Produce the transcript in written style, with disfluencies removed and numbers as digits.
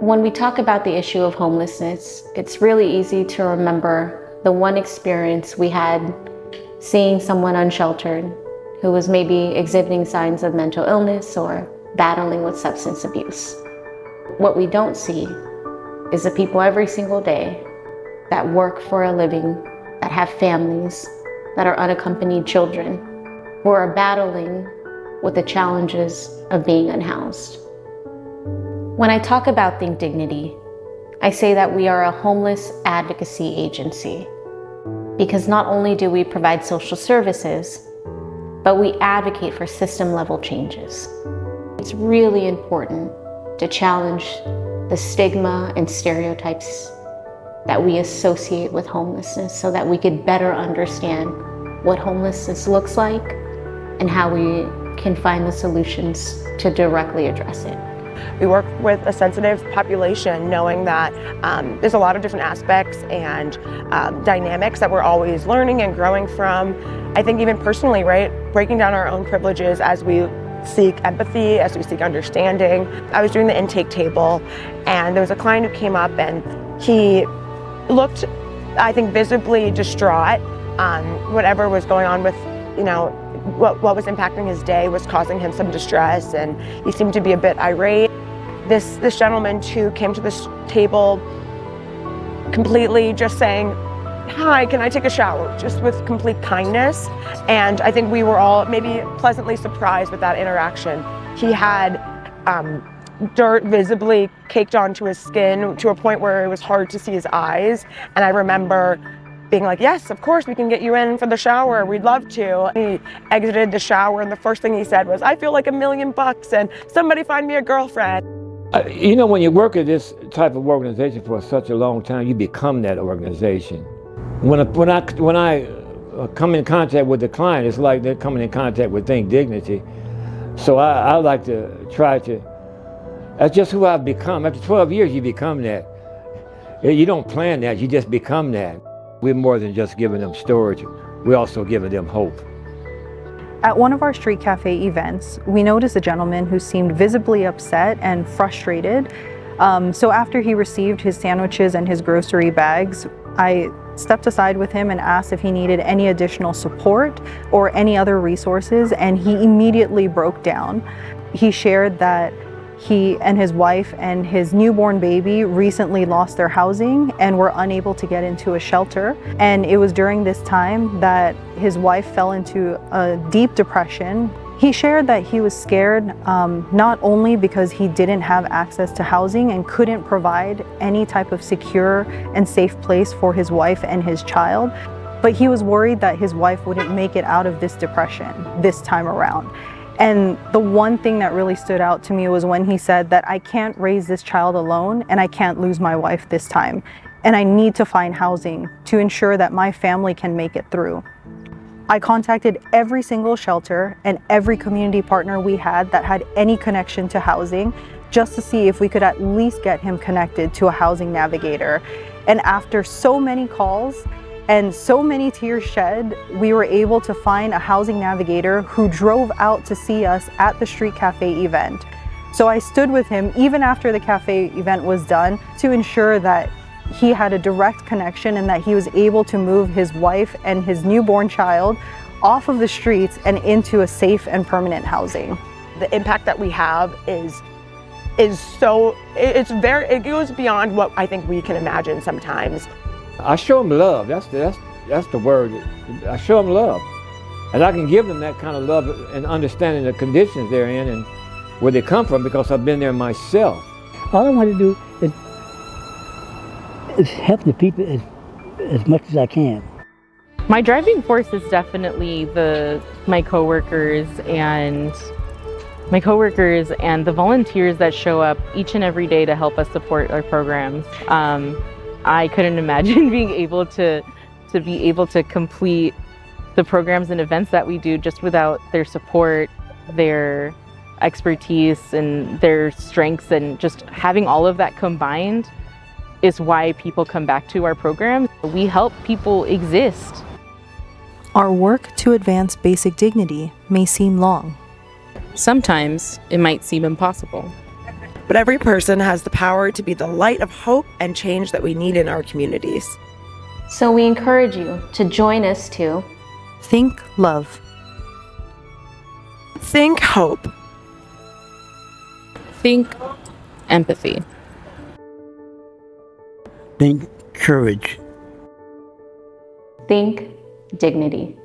When we talk about the issue of homelessness, it's really easy to remember the one experience we had seeing someone unsheltered who was maybe exhibiting signs of mental illness or battling with substance abuse. What we don't see is the people every single day that work for a living, that have families, that are unaccompanied children, who are battling with the challenges of being unhoused. When I talk about Think Dignity, I say that we are a homeless advocacy agency because not only do we provide social services, but we advocate for system-level changes. It's really important to challenge the stigma and stereotypes that we associate with homelessness so that we could better understand what homelessness looks like and how we can find the solutions to directly address it. We work with a sensitive population, knowing that there's a lot of different aspects and dynamics that we're always learning and growing from. I think even personally, right, breaking down our own privileges as we seek empathy, as we seek understanding. I was doing the intake table and there was a client who came up and he looked, I think, visibly distraught. Whatever was going on with, what was impacting his day was causing him some distress, and he seemed to be a bit irate. This gentleman too came to this table completely just saying, "Hi, can I take a shower?" just with complete kindness. And I think we were all maybe pleasantly surprised with that interaction. He had dirt visibly caked onto his skin to a point where it was hard to see his eyes. And I remember being like, "Yes, of course, we can get you in for the shower. We'd love to." He exited the shower and the first thing he said was, "I feel like $1 million and somebody find me a girlfriend." When you work at this type of organization for such a long time, you become that organization. When I come in contact with the client, it's like they're coming in contact with Think Dignity. So I like to try to, that's just who I've become. After 12 years, you become that. You don't plan that, you just become that. We're more than just giving them storage, we're also giving them hope. At one of our street cafe events, we noticed a gentleman who seemed visibly upset and frustrated. So after he received his sandwiches and his grocery bags, I stepped aside with him and asked if he needed any additional support or any other resources, and he immediately broke down. He shared that he and his wife and his newborn baby recently lost their housing and were unable to get into a shelter. And it was during this time that his wife fell into a deep depression. He shared that he was scared, not only because he didn't have access to housing and couldn't provide any type of secure and safe place for his wife and his child, but he was worried that his wife wouldn't make it out of this depression this time around. And the one thing that really stood out to me was when he said that I can't raise this child alone and I can't lose my wife this time. And I need to find housing to ensure that my family can make it through. I contacted every single shelter and every community partner we had that had any connection to housing just to see if we could at least get him connected to a housing navigator. And after so many calls, and so many tears shed, we were able to find a housing navigator who drove out to see us at the street cafe event. So I stood with him even after the cafe event was done to ensure that he had a direct connection and that he was able to move his wife and his newborn child off of the streets and into a safe and permanent housing. The impact that we have it goes beyond what I think we can imagine sometimes. I show them love, that's the word. I show them love. And I can give them that kind of love and understanding the conditions they're in and where they come from because I've been there myself. All I want to do is help the people as much as I can. My driving force is definitely my coworkers and the volunteers that show up each and every day to help us support our programs. I couldn't imagine being able to complete the programs and events that we do just without their support, their expertise, and their strengths, and just having all of that combined is why people come back to our programs. We help people exist. Our work to advance basic dignity may seem long. Sometimes it might seem impossible. But every person has the power to be the light of hope and change that we need in our communities. So we encourage you to join us to Think love. Think hope. Think empathy. Think courage. think dignity.